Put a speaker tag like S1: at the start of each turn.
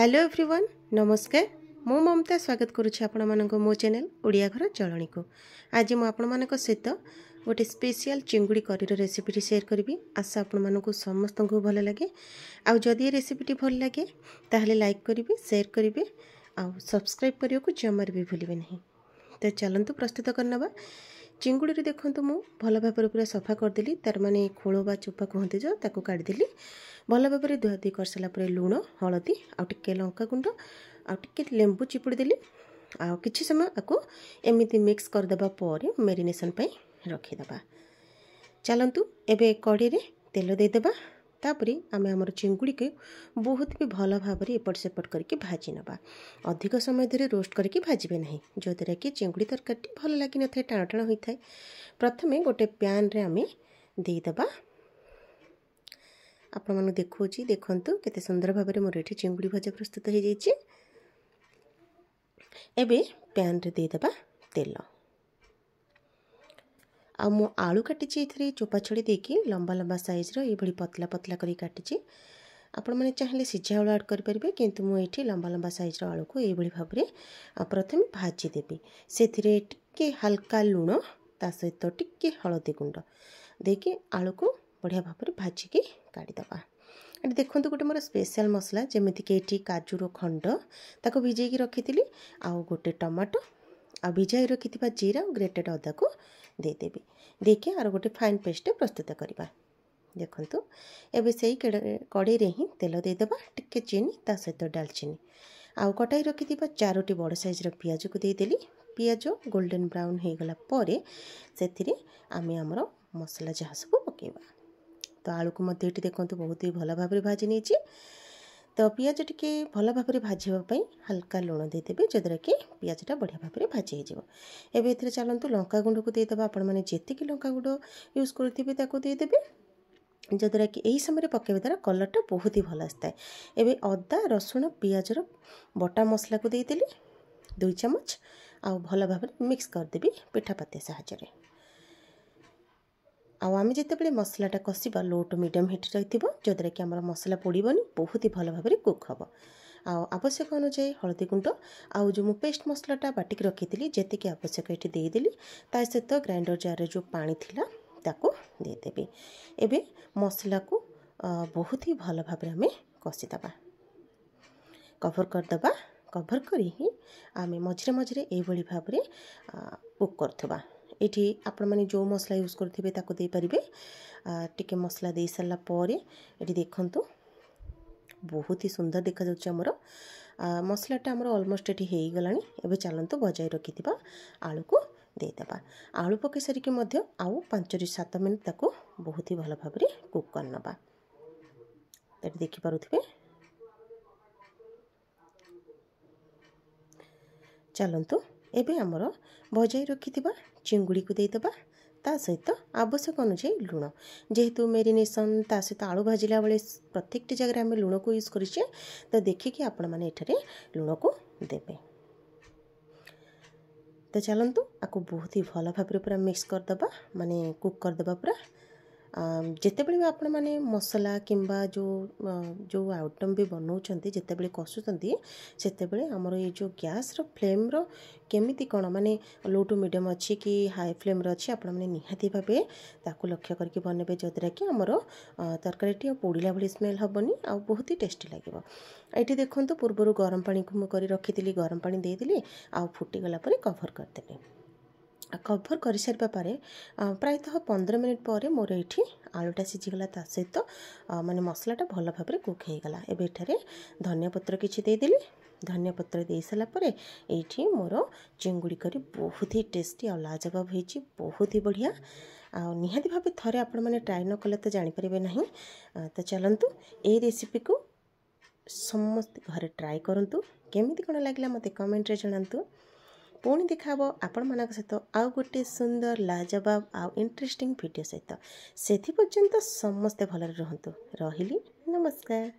S1: Hello everyone नमस्कार मु ममता स्वागत करुच्ची आपण मानक मो चैनल ओडिया घर चलणी को। आज मु आपण मानक सहित गोटे स्पेशल चिंगुड़ी करी रेसिपी शेयर करी। आशा आपण मानक समस्त को भल लगे। आउ जदि ये रेसिपी भल लगे ताहले लाइक करेंगे, शेयर करेंगे, आउ सब्सक्राइब करने को जमार भी भूलिए नहीं। तो चलतु प्रस्तुत करना। चिंगुड़ी देखो मु भल भाव पूरा सफा करदेली, तार माने खोल बा चोपा कहते जो ताको काढ़ीदेली। भल भाव धुआधुई कर सारापर लुण, हलदी, आउ लंका गुंड, आउ लेंबू चिपुड़ी देली। आ किछि समय आपको एमती मिक्स करदेबा पर मेरिनेशन पे रखीदबा। चलतु एबे कढ़ी रे तेल देदेबा। तापरे आमे हमर चिंगुड़ी के बहुत भी भल भाव एपट सेपट करके भाजी नबा। अधिक समय धरे रोस्ट करके भाजबे नहीं, जो द्वारा कि चिंगुड़ी तरकारी भल लगी न थाए, टाण टाण होता है। प्रथमे गोटे पैन रे आमे देदेबा। आपण मानु देखौची देखंतु केते सुंदर भाव में मोर एठी चिंगुड़ी भजा प्रस्तुत हो जाइए। एबे पैन रे देदेबा तेल। आ मो आलू काटिची एथरे चोपा छड़ी देकी लंबा लंबा साइज रो ये पतला पतला करी काटिची। आपण माने चाहिले सिझा आलू ऐड कर परिबे, किंतु मो एठी लंबा लंबा साइज रो आलू को ये भाव में प्रथम भाजी देबी। सेथिरे टिके हल्का लुण, ता सहित टिके हळदी गुंड देकी आलू को बढ़िया भाव में भाजिकी काढ़ीदबा। ये देखो गोटे मोर स्पेशल मसला जमीती कि ये काजूर खंड ताको भिजेकी रखी, आउ गोटे टमाटो, आ भिजाई रखी जीरा और ग्रेटेड अदा को देदेवी। देखिए आर गोटे फाइन पेस्ट प्रस्तुत करवा। देखंतु एबे से कड़े रे ही तेल देदेबा, टिके चीनी, ता सहित डालचीनी, आउ कटाई रखी 4टी बड़ साइज पियाज को देदेली। पियाज गोल्डन ब्राउन हो गला परे सेथिरे आमे हमर मसला जहाँ सब पकेबा। तो आलू को मध्य देखो बहुत ही भल भाव में भाजी नहीं। तो पियाज टिके भल भाव में भाजवाई हल्का लुण देदेवे, जद्वारा कि पियाजटा बढ़िया भाव में भाजी हो। एबे एथिरे चलतु लंका गुंड को देदेबा। आपण मैंने जेतिकी लंका गुंड यूज करथिबे ताको देदेबे, जद्वारा कि यही समय पकेबा द्वारा कलरटा बहुत ही भल आसता है। एबे अदा रसुण पियाजर बटा मसला को देदेली 2 चम्मच, आउ भल भाव में मिक्स करदेवी पिठापाती साहाय्य। आम जिते मसलाटा कषा लो टू मीडियम हिट रही, जद्वारा कि आम मसला पोड़बनी, बहुत ही भल भाव में कुक हम। आवश्यक अनुसार हलदी गुंड, आउ जो पेस्ट मसलाटा बाटिक रखी थी जी आवश्यक ये देदेली। ता सहित ग्राइंडर जार जो पानी थिला ताको देदेवी। एबे मसला को बहुत ही भल भाव में आम कषिदबा, कभर करदबा। कभर करी आम मझे मझे ये भाव में कुक करथबा। एठी आपण माने जो मसला यूज करथिबे ताको दे परिबे। टिके मसला दे सारा पर एठी देखंतु बहुत ही सुंदर देखा जाउछ। हमर मसलाटा हमर ऑलमोस्ट एठी हेई गलानी। एबे चलंतु बजाय रखिथिबा आलू को दे देबा। आलू पके सरिके मध्य आउ 5 ରୁ 7 मिनिट ताको बहुत ही भल भाव में कुक करनबा। एठी देखि पारुथिबे। चलंतु एबे हमर भजाई रखिथिबा चिंगुड़ी को देदेबा। ता सहित आवश्यक अनुसार लुण, जेहेतु मेरिनेशन ता सहित आलू भाजिला बेले प्रत्येक जगह आम लुण को यूज करें, तो देखिए आपण मैंने एठारे लुण को देबे। तो चलतु आपको बहुत ही भल भाव में पूरा मिक्स करदबा, माने कुक करदबा पूरा। जितेबले भी आपण माने मसला किंबा जो आइटम भी बनाउछंती जितेबले कसुचंती सेतेबले हमर ये जो गैस रो फ्लेम रो केमिति कोन माने लो टू मीडियम अच्छी कि हाई फ्लेम रो अच्छी आपण माने निहाती भाबे ताको लक्ष्य करके बनबे, जदरा कि हमर तरकारीटी पोड़िला भली स्मेल हबनी, आ बहुत ही टेस्टी लागिवो। एठी देखंतु पूर्वरु गरम पानी को करी रखिथिली, गरम पानी देदेली, आ फुटी गला परे कवर करदेली। कभर कर सारा पर प्रायतः 15 मिनिट पर मोर ये आलूटा सीझीगला, ता सहित माने मसलाटा भल भाव में कुक हो गला। एबे एठारे धनिया पत्र किछि देदेली। धनिया पत्र दे सारा पर ये मोर चिंगुड़ी करी बहुत ही टेस्टी और लाजवाब होइछि, बहुत ही बढ़िया। निहाती भाव थरे आपण माने ट्राई न कले तो जानि परिबे नहीं। तो चलंतु ए रेसिपी को समस्त घरे ट्राई करंतु, केमिति कोन लागला मते कमेंट रे जणांतु। पुणी देखा आपण मानक सहित आउ गोटे सुंदर लाजवाब आउ इंटरेस्टिंग वीडियो सहित। से पर्यंत समस्ते भल रहंतु। रहिली नमस्कार।